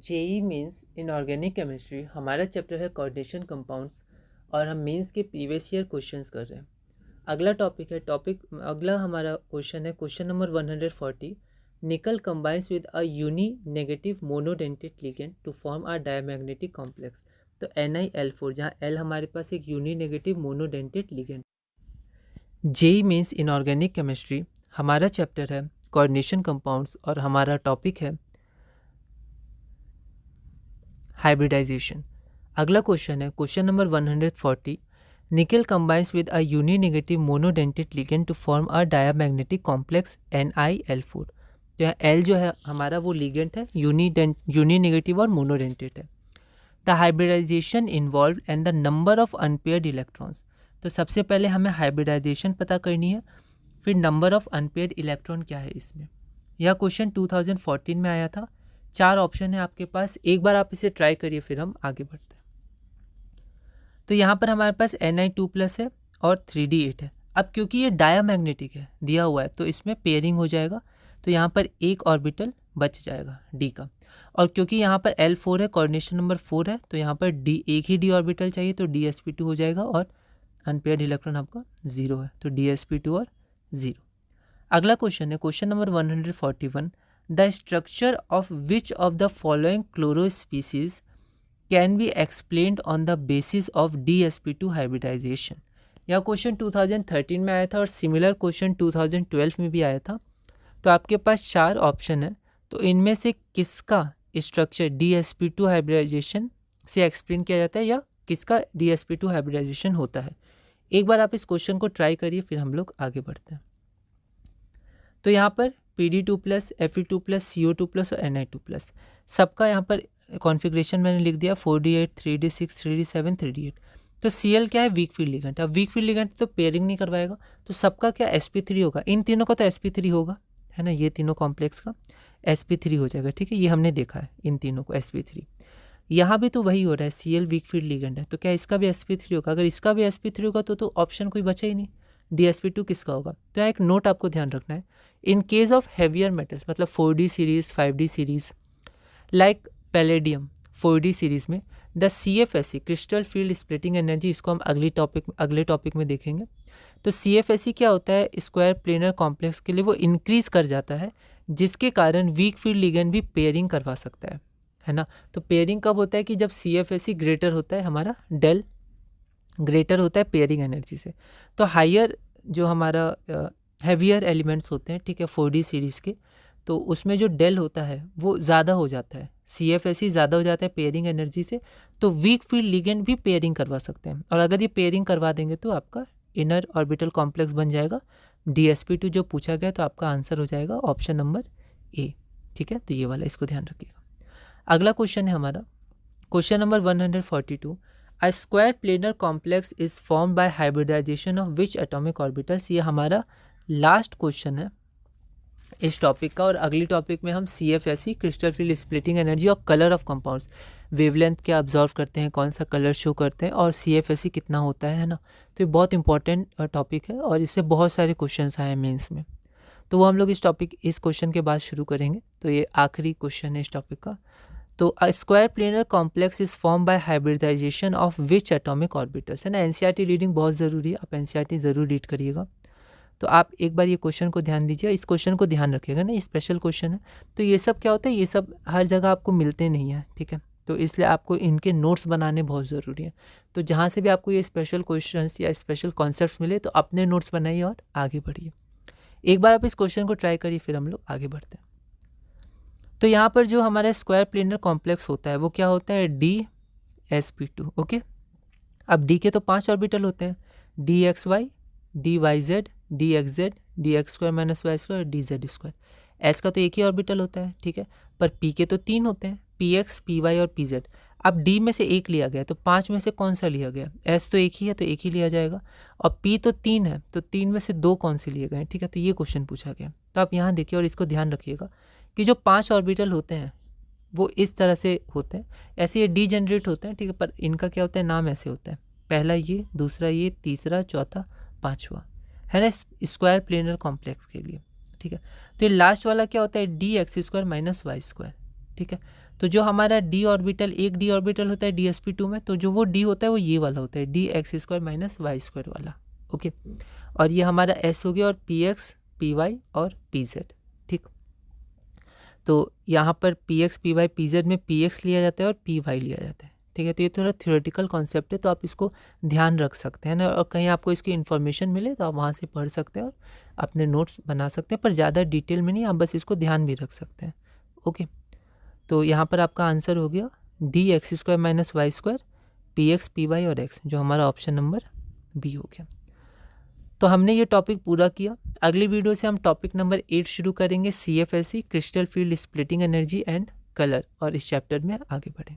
JEE means inorganic chemistry हमारा chapter है coordination compounds और हम मीन्स के प्रीवियस ईयर क्वेश्चंस कर रहे हैं। अगला अगला हमारा क्वेश्चन है question number 140। Nickel combines with a uni negative monodentate ligand to form a diamagnetic complex. तो NiL4 जहाँ L हमारे पास एक uni negative monodentate ligand. JEE means inorganic chemistry हमारा चैप्टर है कोऑर्डिनेशन कंपाउंड्स और हमारा टॉपिक है हाइब्रिडाइजेशन। अगला क्वेश्चन है question number 140। Nickel combines with a uni negative monodentate ligand to form a diamagnetic complex NiL4। तो यहाँ L जो है हमारा वो लिगेंड है, यूनी नेगेटिव और मोनोडेंटेट है। The hybridization involve and the number of unpaired electrons. तो सबसे पहले हमें हाइब्रिडाइजेशन पता करनी है, फिर नंबर ऑफ अनपेयर्ड इलेक्ट्रॉन क्या है इसमें। यह क्वेश्चन 2014 में आया था। 4 ऑप्शन है आपके पास, एक बार आप इसे ट्राई करिए फिर हम आगे बढ़ते हैं। तो यहाँ पर हमारे पास Ni2+ है और 3D8 है। अब क्योंकि ये डायमैग्नेटिक है दिया हुआ है तो इसमें पेयरिंग हो जाएगा, तो यहाँ पर एक ऑर्बिटल बच जाएगा D का। और क्योंकि यहाँ पर L4 है, कोऑर्डिनेशन नंबर 4 है, तो यहाँ पर एक ही D ऑर्बिटल चाहिए तो DsP2 हो जाएगा और अनपेयर्ड इलेक्ट्रॉन आपका 0 है तो DsP2 और 0। अगला क्वेश्चन है question number 141। The structure of which of the following chloro species can be explained on the basis of DsP2 hybridization. यह क्वेश्चन 2013 में आया था और सिमिलर क्वेश्चन 2012 में भी आया था। तो आपके पास 4 ऑप्शन है, तो इनमें से किसका स्ट्रक्चर DsP2 हाइब्रिडाइजेशन से एक्सप्लेन किया जाता है या किसका DsP2 हाइब्रिडाइजेशन होता है। एक बार आप इस क्वेश्चन को ट्राई करिए फिर हम लोग आगे बढ़ते हैं। तो यहाँ पर Pd2+, Fe2+, CO2+ और Ni2+, सबका यहाँ पर कॉन्फ़िगरेशन मैंने लिख दिया 4D8, 3D6, 3D7, 3D8। तो Cl क्या है, वीक फील्ड लिगेंड। अब वीक फील्ड लिगेंड तो पेयरिंग नहीं करवाएगा, तो सबका क्या sp3 होगा। इन तीनों का तो sp3 होगा, है ना, ये तीनों कॉम्प्लेक्स का sp3 हो जाएगा। ठीक है, ये हमने देखा है इन तीनों को sp3। यहाँ भी तो वही हो रहा है, Cl वीक फील्ड लिगेंड है, तो क्या इसका भी sp3 होगा। अगर इसका भी sp3 होगा तो ऑप्शन कोई बचा ही नहीं, DsP2 किसका होगा। तो यहाँ एक नोट आपको ध्यान रखना है, in case of heavier metals मतलब 4D series 5D series like palladium 4D series में the CFSE crystal field splitting energy, इसको हम अगले टॉपिक में देखेंगे। तो CFSE क्या होता है, स्क्वायर प्लेनर कॉम्प्लेक्स के लिए वो इंक्रीज कर जाता है, जिसके कारण वीक फील्ड लिगेंड भी पेयरिंग करवा सकता है ना। तो पेयरिंग कब होता है कि जब CFSE ग्रेटर होता है, हमारा डेल ग्रेटर होता है पेयरिंग एनर्जी से। तो हायर जो हमारा हैवियर एलिमेंट्स होते हैं, ठीक है, 4D सीरीज़ के, तो उसमें जो डेल होता है वो ज़्यादा हो जाता है, CFSE ज़्यादा हो जाता है पेयरिंग एनर्जी से, तो वीक फील्ड लिगेंड भी पेयरिंग करवा सकते हैं। और अगर ये पेयरिंग करवा देंगे तो आपका इनर ऑर्बिटल कॉम्प्लेक्स बन जाएगा DsP2 जो पूछा गया, तो आपका आंसर हो जाएगा ऑप्शन नंबर ए। ठीक है, तो ये वाला इसको ध्यान रखिएगा। अगला क्वेश्चन है हमारा question number 142। A square planar complex is formed by hybridization of which atomic orbitals। ये हमारा लास्ट क्वेश्चन है इस टॉपिक का, और अगली टॉपिक में हम CFSE crystal field splitting energy और कलर ऑफ कंपाउंड्स, वेवलेंथ क्या ऑब्जर्व करते हैं, कौन सा कलर शो करते हैं, और CFSE कितना होता है ना। तो ये बहुत इंपॉर्टेंट टॉपिक है और इससे बहुत सारे क्वेश्चन आए हैं मेंस में, तो वो हम लोग इस क्वेश्चन के बाद शुरू करेंगे। तो ये आखिरी क्वेश्चन है इस टॉपिक का। तो a square planar complex is form by hybridization of which atomic orbitals, है ना। NCERT रीडिंग बहुत ज़रूरी है, आप NCERT ज़रूर रीड करिएगा। तो आप एक बार ये क्वेश्चन को ध्यान दीजिए, इस क्वेश्चन को ध्यान रखिएगा ना, ये स्पेशल क्वेश्चन है। तो ये सब क्या होता है, ये सब हर जगह आपको मिलते नहीं हैं, ठीक है, तो इसलिए आपको इनके नोट्स बनाने बहुत ज़रूरी है। तो जहाँ से भी आपको ये स्पेशल क्वेश्चन या स्पेशल कॉन्सेप्ट मिले तो अपने नोट्स बनाइए और आगे बढ़िए। एक बार आप इस क्वेश्चन को ट्राई करिए फिर हम लोग आगे बढ़ते हैं। तो यहाँ पर जो हमारा स्क्वायर प्लेनर कॉम्प्लेक्स होता है वो क्या होता है, DsP2। ओके, अब D के तो 5 ऑर्बिटल होते हैं, DXY, DYZ, DXZ, DX² - y², DZ²। S का तो एक ही ऑर्बिटल होता है, ठीक है, पर P के तो 3 होते हैं, PX, PY और PZ। अब D में से एक लिया गया तो 5 में से कौन सा लिया गया, S तो एक ही है तो एक ही लिया जाएगा, और P तो 3 है तो 3 में से 2 कौन से लिए गए, ठीक है। तो ये क्वेश्चन पूछा गया, तो आप यहाँ देखिए और इसको ध्यान रखिएगा कि जो 5 ऑर्बिटल होते हैं वो इस तरह से होते हैं, ऐसे ये डी जनरेट होते हैं, ठीक है, पर इनका क्या होता है, नाम ऐसे होता है, पहला ये, दूसरा ये, तीसरा, चौथा, पाँचवा, है ना, स्क्वायर प्लेनर कॉम्प्लेक्स के लिए, ठीक है। तो ये लास्ट वाला क्या होता है, DX² - y², ठीक है। तो जो हमारा डी ऑर्बिटल, एक डी ऑर्बिटल होता है dsp2 में, तो जो वो डी होता है वो ये वाला होता है, dx² माइनस y² वाला, ओके। और ये हमारा s हो गया, और px, py और pz, ठीक। तो यहाँ पर px, py, pz में px लिया जाता है और py लिया जाता है, ठीक है। तो ये थोड़ा थ्योरेटिकल कॉन्सेप्ट है, तो आप इसको ध्यान रख सकते हैं ना, और कहीं आपको इसकी इन्फॉर्मेशन मिले तो आप वहाँ से पढ़ सकते हैं और अपने नोट्स बना सकते हैं, पर ज़्यादा डिटेल में नहीं, आप बस इसको ध्यान भी रख सकते हैं, ओके। तो यहाँ पर आपका आंसर हो गया dx² minus y², px, py और x, जो हमारा ऑप्शन नंबर बी हो गया। तो हमने ये टॉपिक पूरा किया। अगली वीडियो से हम टॉपिक नंबर 8 शुरू करेंगे, CFSE, crystal field splitting energy and colour, और इस चैप्टर में आगे बढ़ें।